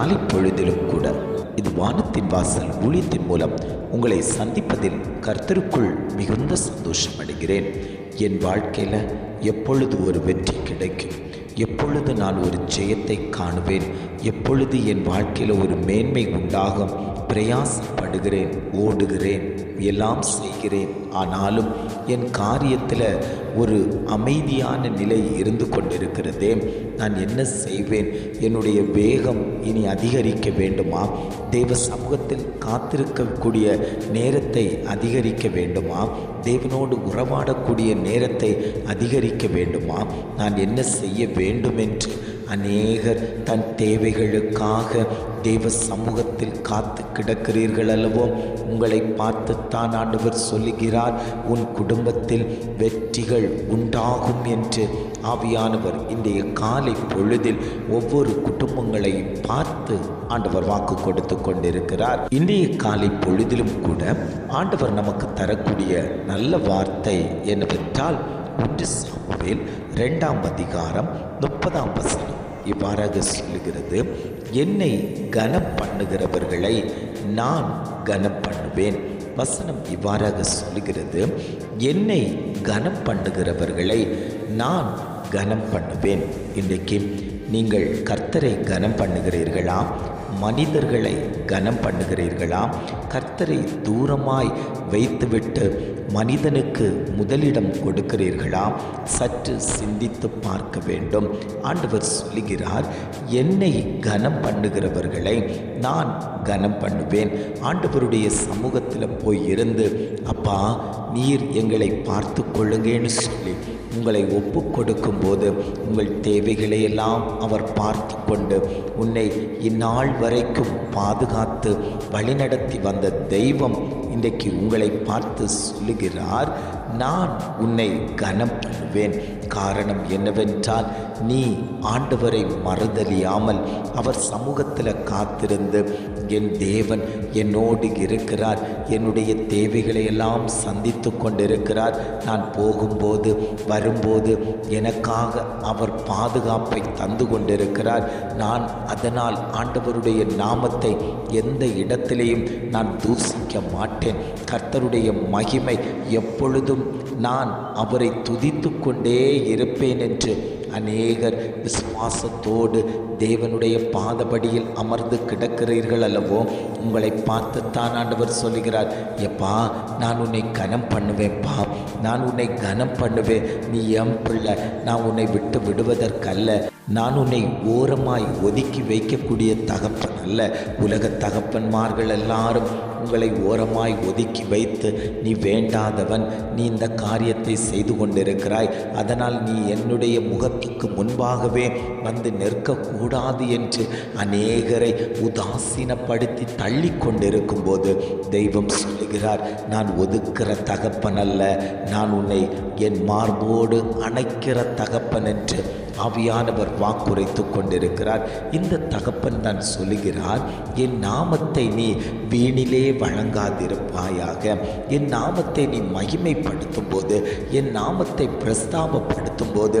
காலை பொழுதிலும் கூட இது வானத்தின் வாசல் ஊழியத்தின் மூலம் உங்களை சந்திப்பதில் கர்த்தருக்குள் மிகுந்த சந்தோஷம் அடைகிறேன். என் வாழ்க்கையில் எப்பொழுது ஒரு வெற்றி கிடைக்கும், எப்பொழுது நான் ஒரு ஜெயத்தை காணுவேன், எப்பொழுது என் வாழ்க்கையில் ஒரு மேன்மை உண்டாகும், பிரயாசப்படுகிறேன், ஓடுகிறேன், எல்லாம் செய்கிறேன். ஆனாலும் என் காரியத்தில் ஒரு அமைதியான நிலை இருந்து கொண்டிருக்கிறதே. நான் என்ன செய்வேன்? என்னுடைய வேகம் இனி அதிகரிக்க வேண்டுமா? தேவ சமூகத்தில் காத்திருக்கக்கூடிய நேரத்தை அதிகரிக்க வேண்டுமா? தேவனோடு உறவாடக்கூடிய நேரத்தை அதிகரிக்க வேண்டுமா? நான் என்ன செய்ய வேண்டும் என்று அநேகர் தன் தேவைகளுக்காக தேவ சமூகத்தில் காத்து கிடக்கிறீர்கள் அல்லவோ? உங்களை பார்த்துத்தான் ஆண்டவர் சொல்லுகிறார், உன் குடும்பத்தில் வெற்றிகள் உண்டாகும் என்று. ஆவியானவர் இன்றைய காலை பொழுதில் ஒவ்வொரு குடும்பங்களையும் பார்த்து ஆண்டவர் வாக்கு கொடுத்து கொண்டிருக்கிறார். இன்றைய காலை பொழுதிலும் கூட ஆண்டவர் நமக்கு தரக்கூடிய நல்ல வார்த்தை என்னவென்றால் 1 சாமுவேல் 2ஆம் அதிகாரம் 30ஆம் வசனம் இவ்வாறாக சொல்லுகிறது, என்னை கனம் பண்ணுகிறவர்களை நான் கனம் பண்ணுவேன். வசனம் இவ்வாறாக சொல்லுகிறது, என்னை கனம் பண்ணுகிறவர்களை நான் கனம் பண்ணுவேன். இன்றைக்கு நீங்கள் கர்த்தரை கனம் பண்ணுகிறீர்களா? மனிதர்களை கனம் பண்ணுகிறீர்களா? கர்த்தரை தூரமாய் வைத்துவிட்டு மனிதனுக்கு முதலிடம் கொடுக்கிறீர்களா? சற்று சிந்தித்து பார்க்க வேண்டும். ஆண்டவர் சொல்லுகிறார், என்னை கனம் பண்ணுகிறவர்களை நான் கனம் பண்ணுவேன். ஆண்டவருடைய சமூகத்தில் போய் இருந்து, அப்பா நீர் எங்களை பார்த்து கொள்ளுங்கன்னு சொல்லி உங்களை ஒப்பு கொடுக்கும் போது உங்கள் தேவைகளை எல்லாம் அவர் பார்த்து கொண்டு உன்னை இந்நாள் வரைக்கும் பாதுகாத்து வழிநடத்தி வந்த தெய்வம் இன்றைக்கு உங்களை பார்த்து சொல்லுகிறார், நான் உன்னை கனம் பண்ணுவேன். காரணம் என்னவென்றால், நீ ஆண்டவரை மறுதலியாமல் அவர் சமூகத்தில் காத்திருந்து, என் தேவன் என்னோடு இருக்கிறார், என்னுடைய தேவைகளை எல்லாம் சந்தித்து கொண்டிருக்கிறார், நான் போகும்போது வரும்போது எனக்காக அவர் பாதுகாப்பை தந்து கொண்டிருக்கிறார், நான் அதனால் ஆண்டவருடைய நாமத்தை எந்த இடத்திலேயும் நான் தூசிக்க மாட்டேன், கர்த்தருடைய மகிமை எப்பொழுதும் நான் அவரை துதித்து கொண்டே இருப்பேன் என்று அநேகர் விசுவாசத்தோடு தேவனுடைய பாதபடியில் அமர்ந்து கிடக்கிறீர்கள் அல்லவோ? உங்களை பார்த்துத்தான் ஆண்டவர் சொல்லுகிறார், எப்பா நான் உன்னை கனம் பண்ணுவேன்ப்பா, நான் உன்னை கனம் பண்ணுவேன், நீ என் பிள்ளை, நான் உன்னை விட்டு விடுவதற்கல்ல, நான் உன்னை ஓரமாய் ஒதுக்கி வைக்கக்கூடிய தகப்பன் அல்ல. உலக தகப்பன்மார்கள் எல்லாரும் உங்களை ஓரமாய் ஒதுக்கி வைத்து, நீ வேண்டாதவன், நீ இந்த காரியத்தை செய்து கொண்டிருக்கிறாய், அதனால் நீ என்னுடைய முகத்துக்கு முன்பாகவே வந்து நிற்கக்கூடாது என்று அநேகரை உதாசீனப்படுத்தி தள்ளி கொண்டிருக்கும் போது தெய்வம் சொல்லுகிறார், நான் ஒதுக்கிற தகப்பன் அல்ல, நான் உன்னை என் மார்போடு அணைக்கிற தகப்பன் என்று ஆவியானவர் வாக்குரைத்து கொண்டிருக்கிறார். இந்த தகப்பன் தான் சொல்லுகிறார், என் நாமத்தை நீ வீணிலே வழங்காதிருப்பாயாக, என் நாமத்தை நீ மகிமைப்படுத்தும் போது, என் நாமத்தை பிரஸ்தாபப்படுத்தும் போது,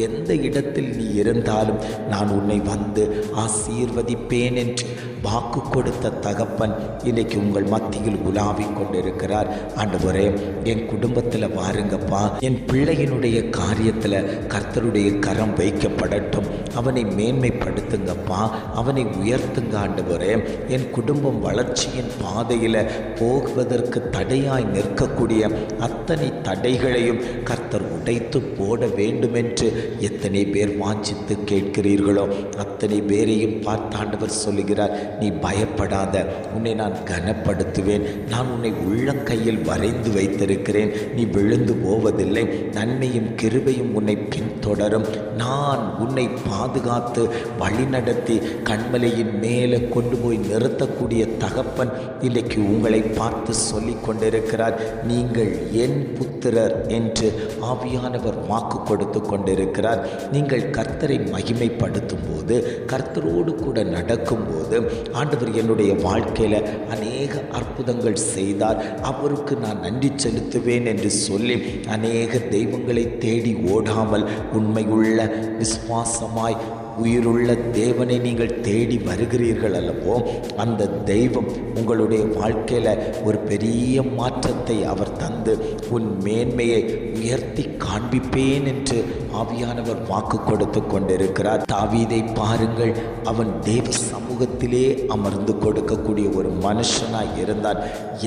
எந்த இடத்தில் நீ இருந்தாலும் நான் உன்னை வந்து ஆசீர்வதிப்பேன் என்று வாக்கு கொடுத்த தகப்பன் இன்றைக்கு உங்கள் மத்தியில் உலாவிக் கொண்டிருக்கிறார். ஆண்டவரே, என் குடும்பத்தில் வாருங்கப்பா, என் பிள்ளையினுடைய காரியத்தில் கர்த்தருடைய கரம் வைக்கப்படட்டும், அவனை மேன்மைப்படுத்துங்கப்பா, அவனை உயர்த்துங்க ஆண்டவரே. என் குடும்பம் வளர்ச்சியின் பாதையில் போகுவதற்கு தடையாய் நிற்கக்கூடிய அத்தனை தடைகளையும் கர்த்தர் உடைத்து போட வேண்டும் என்று எத்தனை பேர் வாஞ்சித்து கேட்கிறீர்களோ அத்தனை பேரையும் பார்த்து ஆண்டவர் சொல்லுகிறார், நீ பயப்படாத, உன்னை நான் கனப்படுத்துவேன், நான் உன்னை உள்ளங்கையில் வரைந்து வைத்திருக்கிறேன், நீ விழுந்து போவதில்லை, நன்மையும் கிருபையும் உன்னை பின்தொடரும், நான் உன்னை பாதுகாத்து வழிநடத்தி கண்மலையின் மேலே கொண்டு போய் நிறுத்தக்கூடிய தகப்பன் இன்றைக்கு உங்களை பார்த்து சொல்லி கொண்டிருக்கிறார், நீங்கள் என் புத்திரர் என்று ஆவியானவர் வாக்கு கொடுத்து கொண்டிருக்கிறார். நீங்கள் கர்த்தரை மகிமைப்படுத்தும் போது, கர்த்தரோடு கூட நடக்கும்போது, ஆண்டவர் என்னுடைய வாழ்க்கையில் அநேக அற்புதங்கள் செய்தார், அவருக்கு நான் நன்றி செலுத்துவேன் என்று சொல்லி அநேக தெய்வங்களை தேடி ஓடாமல் உண்மையுள்ள விசுவாசமாய் உயிருள்ள தேவனை நீங்கள் தேடி வருகிறீர்கள் அல்லவோ, அந்த தெய்வம் உங்களுடைய வாழ்க்கையில் ஒரு பெரிய மாற்றத்தை அவர் தந்து உன் மேன்மையை உயர்த்தி காண்பிப்பேன் என்று ஆவியானவர் வாக்கு கொடுத்து கொண்டிருக்கிறார். தாவீதை பாருங்கள், அவன் தேவ சமூகத்திலே அமர்ந்து கொடுக்கக்கூடிய ஒரு மனுஷனாய் இருந்தான்.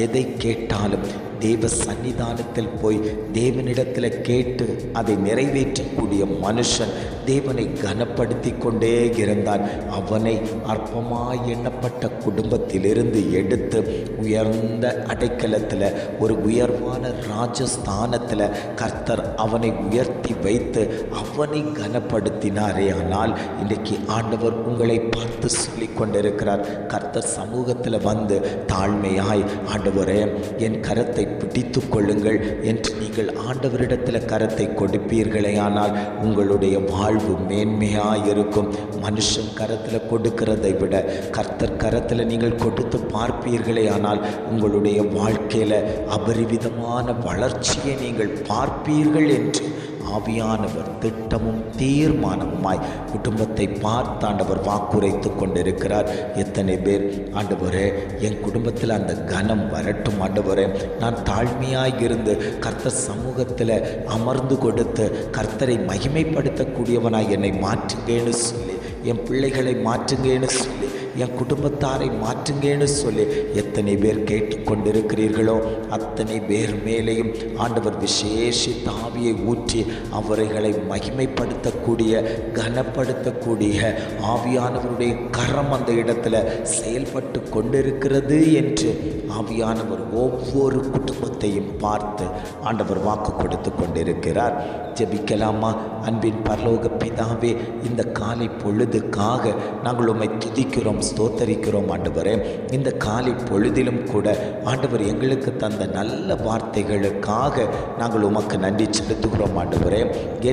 எதை கேட்டாலும் தேவ சன்னிதானத்தில் போய் தேவனிடத்தில் கேட்டு அதை நிறைவேற்றக்கூடிய மனுஷன் தேவனை கனப்படுத்தி கொண்டே இருந்தான். அவனை அற்பமாய் எண்ணப்பட்ட குடும்பத்திலிருந்து எடுத்து உயர்ந்த அடைக்கலத்தில் ஒரு உயர்வான ராஜஸ்தானத்தில் கர்த்தர் அவனை உயர்த்தி வைத்து அவனை கனப்படுத்தினாரே. ஆனால் இன்றைக்கு ஆண்டவர் உங்களை பார்த்து சொல்லி கொண்டிருக்கிறார். கர்த்தர் சமூகத்தில் வந்து தாழ்மையாய், ஆண்டவரே என் கரத்தை பிடித்து கொள்ளுங்கள் என்று நீங்கள் ஆண்டவரிடத்தில் கரத்தை கொடுப்பீர்களே, ஆனால் உங்களுடைய வாழ்வு மேன்மையாயிருக்கும். மனுஷன் கரத்தில் கொடுக்கிறதை விட கர்த்தர் கரத்தில் நீங்கள் கொடுத்து பார்ப்பீர்களே, ஆனால் உங்களுடைய வாழ்க்கையில் அபரிவிதமான வளர்ச்சியை நீங்கள் பார்ப்பீர்கள் என்று ஆவியானவர் திட்டமும் தீர்மானமுமாய் குடும்பத்தை பார்த்தாண்டவர் வாக்குரைத்து கொண்டிருக்கிறார். எத்தனை பேர், ஆண்டவரே என் குடும்பத்தில் அந்த கனம் வரட்டும், ஆண்டவரே நான் தாழ்மையாய் இருந்து கர்த்தர் சமூகத்தில் அமர்ந்து கொடுத்து கர்த்தரை மகிமைப்படுத்தக்கூடியவனாய் என்னை மாற்றுங்கன்னு சொல்லி, என் பிள்ளைகளை மாற்றுங்கன்னு சொல்லி, என் குடும்பத்தாரை மாற்றுங்கன்னு சொல்லி எத்தனை பேர் கேட்டுக்கொண்டிருக்கிறீர்களோ அத்தனை பேர் மேலேயும் ஆண்டவர் விசேஷித்த ஆவியை ஊற்றி அவர்களை மகிமைப்படுத்தக்கூடிய, கனப்படுத்தக்கூடிய ஆவியானவருடைய கரம் அந்த இடத்துல செயல்பட்டு கொண்டிருக்கிறது என்று ஆவியானவர் ஒவ்வொரு குடும்பத்தையும் பார்த்து ஆண்டவர் வாக்கு கொடுத்து கொண்டிருக்கிறார். ஜெபிக்கலாமா? அன்பின் பரலோக பிதாவே, இந்த காலை பொழுதுக்காக நாங்கள் உம்மை துதிக்கிறோம், ஸ்தோத்தரிக்கிறோம் ஆண்டவரே. இந்த காலை பொழுதிலும் கூட ஆண்டவர் எங்களுக்கு தந்த நல்ல வார்த்தைகளுக்காக நாங்கள் உமக்கு நன்றி செலுத்துகிறோம் ஆண்டவரே.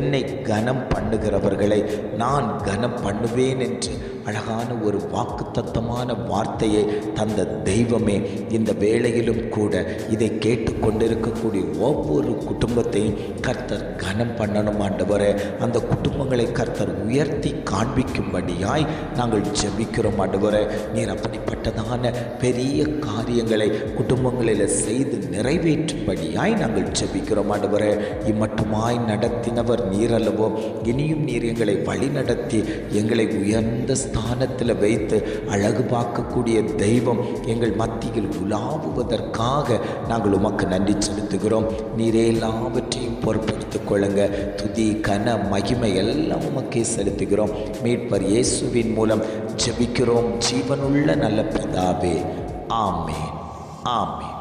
என்னை கனம் பண்ணுகிறவர்களை நான் கனம் பண்ணுவேன் என்று அழகான ஒரு வாக்குத்தத்தமான வார்த்தையை தந்த தெய்வமே, இந்த வேளையிலும் கூட இதை கேட்டுக்கொண்டிருக்கக்கூடிய ஒவ்வொரு குடும்பத்தையும் கர்த்தர் கனம் பண்ணணும் ஆண்டவரே. அந்த குடும்பங்களை கர்த்தர் உயர்த்தி காண்பிக்கும்படியாய் நாங்கள் ஜெபிக்கிறோம் ஆண்டவரே. நீர் அப்படிப்பட்டதான பெரிய காரியங்களை குடும்பங்களில் செய்து நிறைவேற்றும்படியாய் நாங்கள் ஜெபிக்கிறோம் ஆண்டவரே. இம்மட்டுமாய் நடத்தினவர் நீர் அல்லவோ, இனியும் நீர் எங்களை வழி நடத்தி எங்களை உயர்ந்த ஸ்தானத்தில் வைத்து அழகு பார்க்கக்கூடிய தெய்வம் எங்கள் மத்தியில் உலாவுவதற்காக நாங்கள் உமக்கு நன்றி செலுத்துகிறோம். நீரே எல்லாவற்றையும் பொறுப்படுத்திக் கொள்ளுங்க. துதி, கன, மகிமை எல்லாம் உமக்கே செலுத்துகிறோம். மீட்பர் இயேசுவின் மூலம் ஜெபிக்கிறோம் ஜீவனுள்ள நல்ல பிதாவே. ஆமென், ஆமென்.